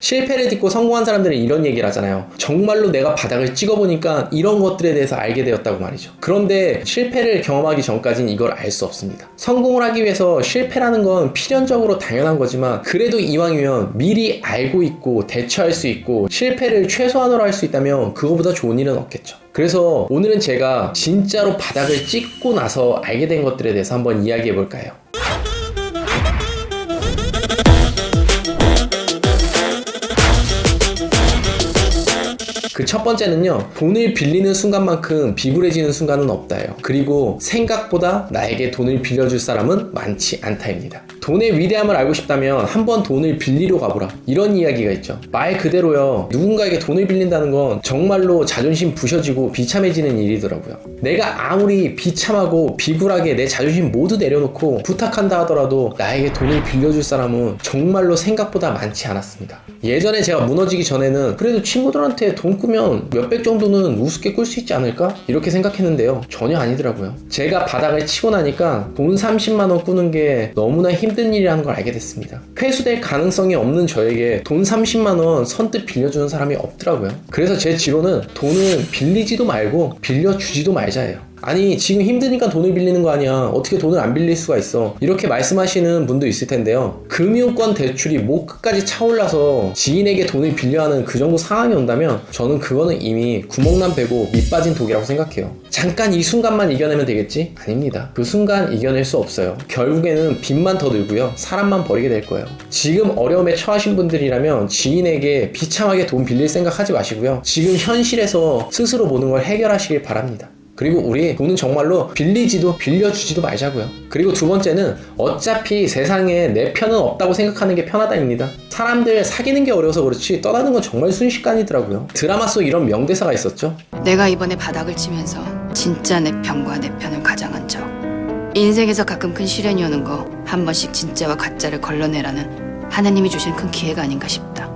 실패를 딛고 성공한 사람들은 이런 얘기를 하잖아요. 정말로 내가 바닥을 찍어보니까 이런 것들에 대해서 알게 되었다고 말이죠. 그런데 실패를 경험하기 전까지는 이걸 알 수 없습니다. 성공을 하기 위해서 실패라는 건 필연적으로 당연한 거지만 그래도 이왕이면 미리 알고 있고 대처할 수 있고 실패를 최소한으로 할 수 있다면 그거보다 좋은 일은 없겠죠. 그래서 오늘은 제가 진짜로 바닥을 찍고 나서 알게 된 것들에 대해서 한번 이야기해 볼까요? 그 첫 번째는요, 돈을 빌리는 순간만큼 비굴해지는 순간은 없다예요. 그리고 생각보다 나에게 돈을 빌려줄 사람은 많지 않다입니다. 돈의 위대함을 알고 싶다면 한번 돈을 빌리러 가보라, 이런 이야기가 있죠. 말 그대로요, 누군가에게 돈을 빌린다는 건 정말로 자존심 부셔지고 비참해지는 일이더라고요. 내가 아무리 비참하고 비굴하게 내 자존심 모두 내려놓고 부탁한다 하더라도 나에게 돈을 빌려줄 사람은 정말로 생각보다 많지 않았습니다. 예전에 제가 무너지기 전에는 그래도 친구들한테 돈 꾸면 몇백 정도는 우습게 꿀 수 있지 않을까? 이렇게 생각했는데요, 전혀 아니더라고요. 제가 바닥을 치고 나니까 돈 30만원 꾸는 게 너무나 힘든 일이라는 걸 알게 됐습니다. 회수될 가능성이 없는 저에게 돈 30만원 선뜻 빌려주는 사람이 없더라고요. 그래서 제 지론은 돈을 빌리지도 말고 빌려주지도 말자예요. 아니, 지금 힘드니까 돈을 빌리는 거 아니야, 어떻게 돈을 안 빌릴 수가 있어, 이렇게 말씀하시는 분도 있을 텐데요, 금융권 대출이 목 끝까지 차올라서 지인에게 돈을 빌려 하는 그 정도 상황이 온다면 저는 그거는 이미 구멍난 배고 밑 빠진 독이라고 생각해요. 잠깐 이 순간만 이겨내면 되겠지? 아닙니다. 그 순간 이겨낼 수 없어요. 결국에는 빚만 더 늘고요, 사람만 버리게 될 거예요. 지금 어려움에 처하신 분들이라면 지인에게 비참하게 돈 빌릴 생각 하지 마시고요, 지금 현실에서 스스로 모든 걸 해결하시길 바랍니다. 그리고 우리 돈은 정말로 빌리지도 빌려주지도 말자고요. 그리고 두 번째는 어차피 세상에 내 편은 없다고 생각하는 게 편하다입니다. 사람들 사귀는 게 어려워서 그렇지 떠나는 건 정말 순식간이더라고요. 드라마 속 이런 명대사가 있었죠. 내가 이번에 바닥을 치면서 진짜 내 편과 내 편을 가장한 적. 인생에서 가끔 큰 시련이 오는 거 한 번씩 진짜와 가짜를 걸러내라는 하나님이 주신 큰 기회가 아닌가 싶다.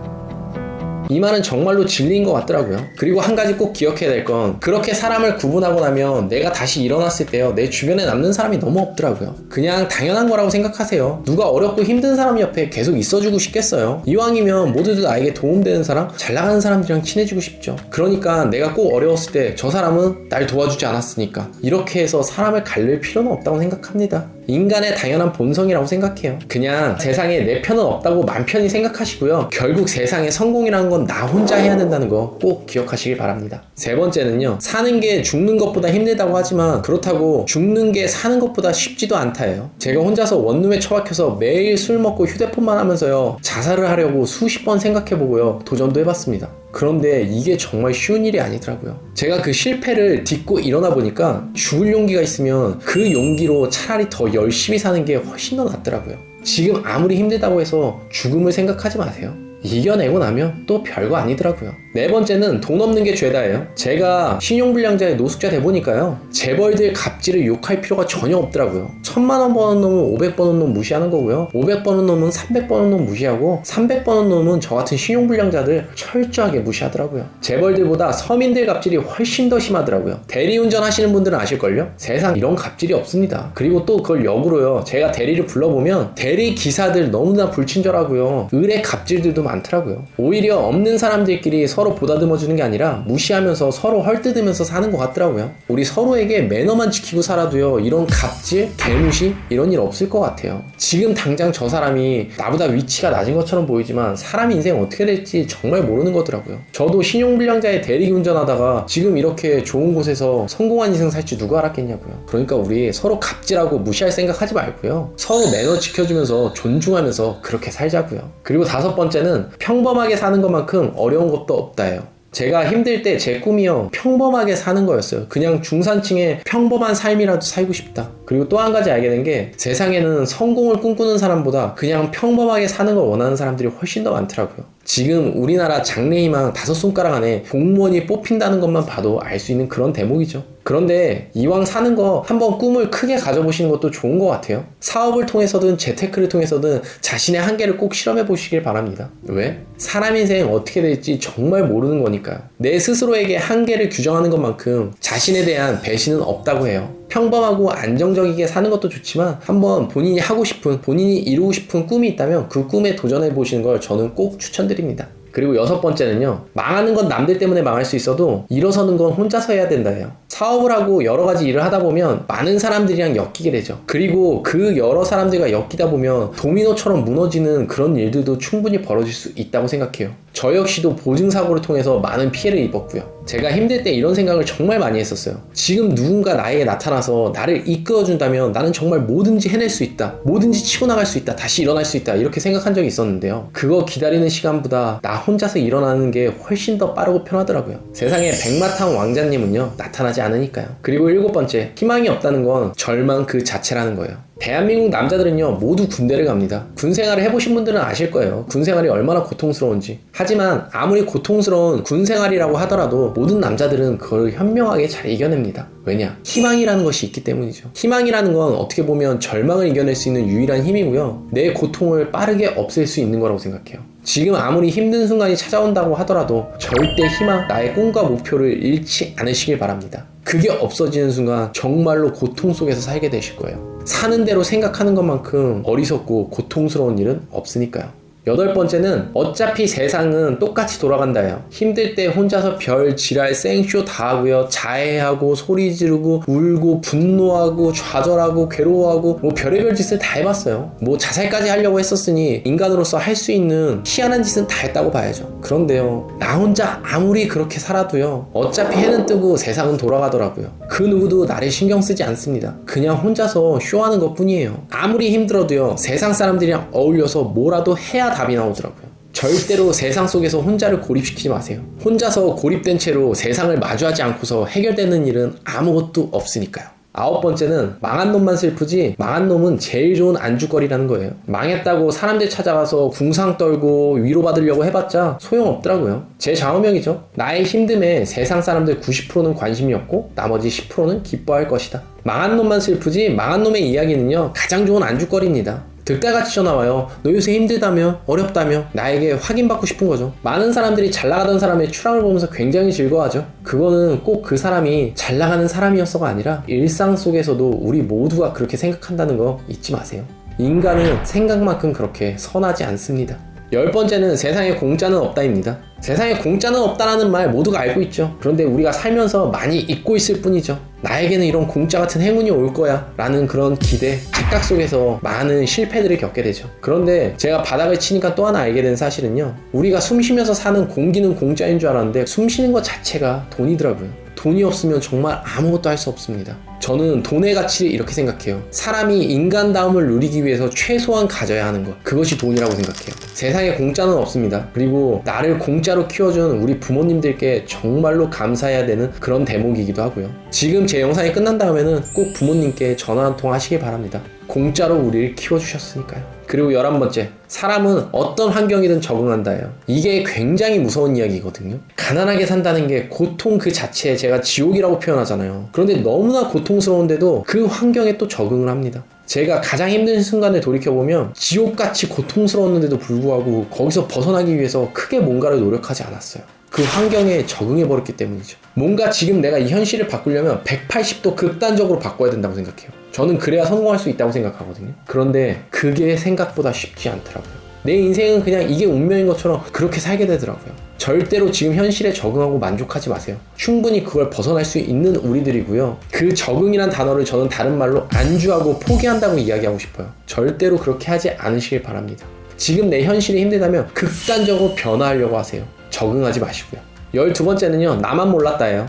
이 말은 정말로 진리인 것 같더라고요. 그리고 한 가지 꼭 기억해야 될 건, 그렇게 사람을 구분하고 나면 내가 다시 일어났을 때요, 내 주변에 남는 사람이 너무 없더라고요. 그냥 당연한 거라고 생각하세요. 누가 어렵고 힘든 사람 옆에 계속 있어주고 싶겠어요? 이왕이면 모두들 나에게 도움되는 사람, 잘 나가는 사람들이랑 친해지고 싶죠. 그러니까 내가 꼭 어려웠을 때 저 사람은 날 도와주지 않았으니까 이렇게 해서 사람을 갈릴 필요는 없다고 생각합니다. 인간의 당연한 본성이라고 생각해요. 그냥 세상에 내 편은 없다고 맘 편히 생각하시고요, 결국 세상에 성공이라는 건 나 혼자 해야 된다는 거 꼭 기억하시길 바랍니다. 세 번째는요, 사는 게 죽는 것보다 힘들다고 하지만 그렇다고 죽는 게 사는 것보다 쉽지도 않다예요. 제가 혼자서 원룸에 처박혀서 매일 술 먹고 휴대폰만 하면서요, 자살을 하려고 수십 번 생각해보고요, 도전도 해봤습니다. 그런데 이게 정말 쉬운 일이 아니더라고요. 제가 그 실패를 딛고 일어나 보니까 죽을 용기가 있으면 그 용기로 차라리 더 열심히 사는 게 훨씬 더 낫더라고요. 지금 아무리 힘들다고 해서 죽음을 생각하지 마세요. 이겨내고 나면 또 별거 아니더라고요. 네 번째는 돈 없는 게 죄다예요. 제가 신용불량자의 노숙자 돼보니까요, 재벌들 갑질을 욕할 필요가 전혀 없더라고요. 1000만원 버는 놈은 500버는 놈 무시하는 거고요, 500버는 놈은 300버는 놈 무시하고 300버는 놈은 저 같은 신용불량자들 철저하게 무시하더라고요. 재벌들보다 서민들 갑질이 훨씬 더 심하더라고요. 대리운전 하시는 분들은 아실걸요? 세상 이런 갑질이 없습니다. 그리고 또 그걸 역으로요, 제가 대리를 불러보면 대리 기사들 너무나 불친절하고요, 의뢰 갑질들도 많더라고요. 오히려 없는 사람들끼리 서로 보다듬어주는 게 아니라 무시하면서 서로 헐뜯으면서 사는 것 같더라고요. 우리 서로에게 매너만 지키고 살아도요, 이런 갑질, 개무시 이런 일 없을 것 같아요. 지금 당장 저 사람이 나보다 위치가 낮은 것처럼 보이지만 사람 인생 어떻게 될지 정말 모르는 거더라고요. 저도 신용불량자의 대리운전하다가 지금 이렇게 좋은 곳에서 성공한 인생 살지 누가 알았겠냐고요. 그러니까 우리 서로 갑질하고 무시할 생각하지 말고요, 서로 매너 지켜주면서 존중하면서 그렇게 살자고요. 그리고 다섯 번째는 평범하게 사는 것만큼 어려운 것도 없다예요. 제가 힘들 때 제 꿈이요, 평범하게 사는 거였어요. 그냥 중산층의 평범한 삶이라도 살고 싶다. 그리고 또 한 가지 알게 된 게, 세상에는 성공을 꿈꾸는 사람보다 그냥 평범하게 사는 걸 원하는 사람들이 훨씬 더 많더라고요. 지금 우리나라 장래희망 5손가락 안에 공무원이 뽑힌다는 것만 봐도 알 수 있는 그런 대목이죠. 그런데 이왕 사는 거 한번 꿈을 크게 가져보시는 것도 좋은 것 같아요. 사업을 통해서든 재테크를 통해서든 자신의 한계를 꼭 실험해 보시길 바랍니다. 왜? 사람 인생 어떻게 될지 정말 모르는 거니까요. 내 스스로에게 한계를 규정하는 것만큼 자신에 대한 배신은 없다고 해요. 평범하고 안정적이게 사는 것도 좋지만 한번 본인이 하고 싶은, 본인이 이루고 싶은 꿈이 있다면 그 꿈에 도전해 보시는 걸 저는 꼭 추천드립니다. 그리고 6번째는요, 망하는 건 남들 때문에 망할 수 있어도 일어서는 건 혼자서 해야 된다 해요. 사업을 하고 여러 가지 일을 하다 보면 많은 사람들이랑 엮이게 되죠. 그리고 그 여러 사람들과 엮이다 보면 도미노처럼 무너지는 그런 일들도 충분히 벌어질 수 있다고 생각해요. 저 역시도 보증사고를 통해서 많은 피해를 입었고요. 제가 힘들 때 이런 생각을 정말 많이 했었어요. 지금 누군가 나에게 나타나서 나를 이끌어준다면 나는 정말 뭐든지 해낼 수 있다, 뭐든지 치고 나갈 수 있다, 다시 일어날 수 있다, 이렇게 생각한 적이 있었는데요. 그거 기다리는 시간보다 나 혼자서 일어나는 게 훨씬 더 빠르고 편하더라고요. 세상에 백마탄 왕자님은요, 나타나지 않으니까요. 그리고 7번째, 희망이 없다는 건 절망 그 자체라는 거예요. 대한민국 남자들은요, 모두 군대를 갑니다. 군 생활을 해보신 분들은 아실 거예요. 군 생활이 얼마나 고통스러운지. 하지만 아무리 고통스러운 군 생활이라고 하더라도 모든 남자들은 그걸 현명하게 잘 이겨냅니다. 왜냐? 희망이라는 것이 있기 때문이죠. 희망이라는 건 어떻게 보면 절망을 이겨낼 수 있는 유일한 힘이고요, 내 고통을 빠르게 없앨 수 있는 거라고 생각해요. 지금 아무리 힘든 순간이 찾아온다고 하더라도 절대 희망, 나의 꿈과 목표를 잃지 않으시길 바랍니다. 그게 없어지는 순간 정말로 고통 속에서 살게 되실 거예요. 사는 대로 생각하는 것만큼 어리석고 고통스러운 일은 없으니까요. 8번째는 어차피 세상은 똑같이 돌아간다예요. 힘들 때 혼자서 별 지랄 생쇼 다 하고요, 자해하고 소리 지르고 울고 분노하고 좌절하고 괴로워하고 뭐 별의별 짓을 다 해봤어요. 뭐 자살까지 하려고 했었으니 인간으로서 할 수 있는 희한한 짓은 다 했다고 봐야죠. 그런데요, 나 혼자 아무리 그렇게 살아도요, 어차피 해는 뜨고 세상은 돌아가더라고요. 그 누구도 나를 신경 쓰지 않습니다. 그냥 혼자서 쇼하는 것 뿐이에요. 아무리 힘들어도요, 세상 사람들이랑 어울려서 뭐라도 해야 답이 나오더라고요. 절대로 세상 속에서 혼자를 고립시키지 마세요. 혼자서 고립된 채로 세상을 마주하지 않고서 해결되는 일은 아무것도 없으니까요. 9번째는 망한 놈만 슬프지 망한 놈은 제일 좋은 안주거리라는 거예요. 망했다고 사람들 찾아가서 궁상 떨고 위로받으려고 해봤자 소용없더라고요. 제 좌우명이죠. 나의 힘듦에 세상 사람들 90%는 관심이 없고 나머지 10%는 기뻐할 것이다. 망한 놈만 슬프지 망한 놈의 이야기는요, 가장 좋은 안주거리입니다. 득달같이 전화와요. 너 요새 힘들다며? 어렵다며? 나에게 확인받고 싶은 거죠. 많은 사람들이 잘 나가던 사람의 추락을 보면서 굉장히 즐거워하죠. 그거는 꼭 그 사람이 잘 나가는 사람이었어가 아니라 일상 속에서도 우리 모두가 그렇게 생각한다는 거 잊지 마세요. 인간은 생각만큼 그렇게 선하지 않습니다. 10번째는 세상에 공짜는 없다입니다. 세상에 공짜는 없다라는 말 모두가 알고 있죠. 그런데 우리가 살면서 많이 잊고 있을 뿐이죠. 나에게는 이런 공짜 같은 행운이 올 거야 라는 그런 기대, 착각 속에서 많은 실패들을 겪게 되죠. 그런데 제가 바닥을 치니까 또 하나 알게 된 사실은요, 우리가 숨 쉬면서 사는 공기는 공짜인 줄 알았는데 숨 쉬는 것 자체가 돈이더라고요. 돈이 없으면 정말 아무것도 할 수 없습니다. 저는 돈의 가치를 이렇게 생각해요. 사람이 인간다움을 누리기 위해서 최소한 가져야 하는 것, 그것이 돈이라고 생각해요. 세상에 공짜는 없습니다. 그리고 나를 공짜로 키워준 우리 부모님들께 정말로 감사해야 되는 그런 대목이기도 하고요. 지금 제 영상이 끝난 다음에는 꼭 부모님께 전화 한 통 하시길 바랍니다. 공짜로 우리를 키워주셨으니까요. 그리고 11번째, 사람은 어떤 환경이든 적응한다예요. 이게 굉장히 무서운 이야기거든요. 가난하게 산다는 게 고통 그 자체에 제가 지옥이라고 표현하잖아요. 그런데 너무나 고통스러운데도 그 환경에 또 적응을 합니다. 제가 가장 힘든 순간을 돌이켜보면 지옥같이 고통스러웠는데도 불구하고 거기서 벗어나기 위해서 크게 뭔가를 노력하지 않았어요. 그 환경에 적응해버렸기 때문이죠. 뭔가 지금 내가 이 현실을 바꾸려면 180도 극단적으로 바꿔야 된다고 생각해요. 저는 그래야 성공할 수 있다고 생각하거든요. 그런데 그게 생각보다 쉽지 않더라고요. 내 인생은 그냥 이게 운명인 것처럼 그렇게 살게 되더라고요. 절대로 지금 현실에 적응하고 만족하지 마세요. 충분히 그걸 벗어날 수 있는 우리들이고요. 그 적응이란 단어를 저는 다른 말로 안주하고 포기한다고 이야기하고 싶어요. 절대로 그렇게 하지 않으시길 바랍니다. 지금 내 현실이 힘들다면 극단적으로 변화하려고 하세요. 적응하지 마시고요. 12번째는요, 나만 몰랐다예요.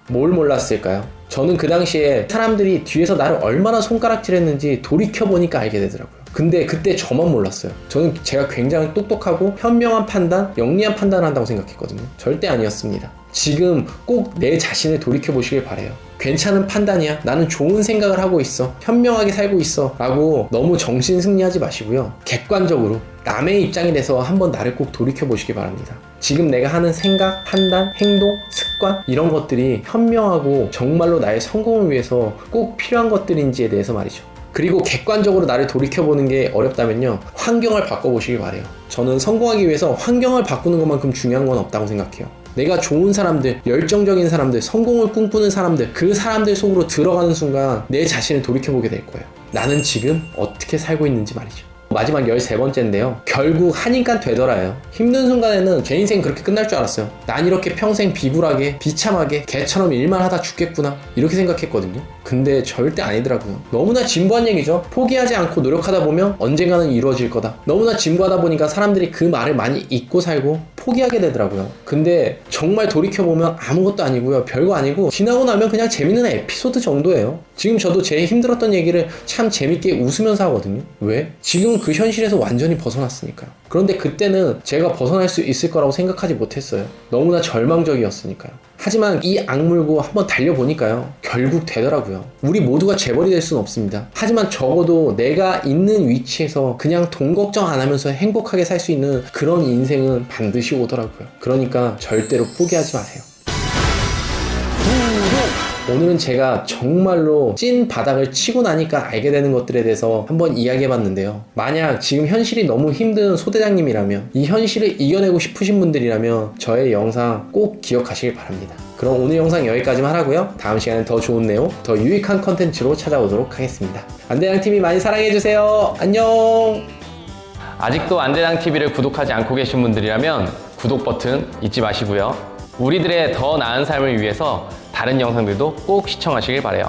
뭘 몰랐을까요? 저는 그 당시에 사람들이 뒤에서 나를 얼마나 손가락질했는지 돌이켜보니까 알게 되더라고요. 근데 그때 저만 몰랐어요. 저는 제가 굉장히 똑똑하고 현명한 판단, 영리한 판단을 한다고 생각했거든요. 절대 아니었습니다. 지금 꼭 내 자신을 돌이켜 보시길 바래요. 괜찮은 판단이야. 나는 좋은 생각을 하고 있어. 현명하게 살고 있어. 라고 너무 정신 승리하지 마시고요. 객관적으로 남의 입장이 돼서 한번 나를 꼭 돌이켜 보시기 바랍니다. 지금 내가 하는 생각, 판단, 행동, 습관 이런 것들이 현명하고 정말로 나의 성공을 위해서 꼭 필요한 것들인지에 대해서 말이죠. 그리고 객관적으로 나를 돌이켜보는 게 어렵다면요, 환경을 바꿔보시길 바래요. 저는 성공하기 위해서 환경을 바꾸는 것만큼 중요한 건 없다고 생각해요. 내가 좋은 사람들, 열정적인 사람들, 성공을 꿈꾸는 사람들, 그 사람들 속으로 들어가는 순간 내 자신을 돌이켜보게 될 거예요. 나는 지금 어떻게 살고 있는지 말이죠. 마지막 13번째인데요. 결국 하니까 되더라요. 힘든 순간에는 제 인생 그렇게 끝날 줄 알았어요. 난 이렇게 평생 비굴하게, 비참하게, 개처럼 일만 하다 죽겠구나, 이렇게 생각했거든요. 근데 절대 아니더라고요. 너무나 진부한 얘기죠. 포기하지 않고 노력하다 보면 언젠가는 이루어질 거다. 너무나 진부하다 보니까 사람들이 그 말을 많이 잊고 살고 포기하게 되더라고요. 근데 정말 돌이켜보면 아무것도 아니고요. 별거 아니고 지나고 나면 그냥 재밌는 에피소드 정도예요. 지금 저도 제 힘들었던 얘기를 참 재밌게 웃으면서 하거든요. 왜? 지금 그 현실에서 완전히 벗어났으니까요. 그런데 그때는 제가 벗어날 수 있을 거라고 생각하지 못했어요. 너무나 절망적이었으니까요. 하지만 이 악물고 한번 달려보니까요, 결국 되더라고요. 우리 모두가 재벌이 될 수는 없습니다. 하지만 적어도 내가 있는 위치에서 그냥 돈 걱정 안 하면서 행복하게 살 수 있는 그런 인생은 반드시 오더라고요. 그러니까 절대로 포기하지 마세요. 오늘은 제가 정말로 찐 바닥을 치고 나니까 알게 되는 것들에 대해서 한번 이야기해봤는데요. 만약 지금 현실이 너무 힘든 소대장님이라면, 이 현실을 이겨내고 싶으신 분들이라면 저의 영상 꼭 기억하시길 바랍니다. 그럼 오늘 영상 여기까지만 하고요. 다음 시간엔 더 좋은 내용, 더 유익한 컨텐츠로 찾아오도록 하겠습니다. 안대장TV 많이 사랑해주세요. 안녕. 아직도 안대장TV를 구독하지 않고 계신 분들이라면 구독 버튼 잊지 마시고요. 우리들의 더 나은 삶을 위해서 다른 영상들도 꼭 시청하시길 바라요.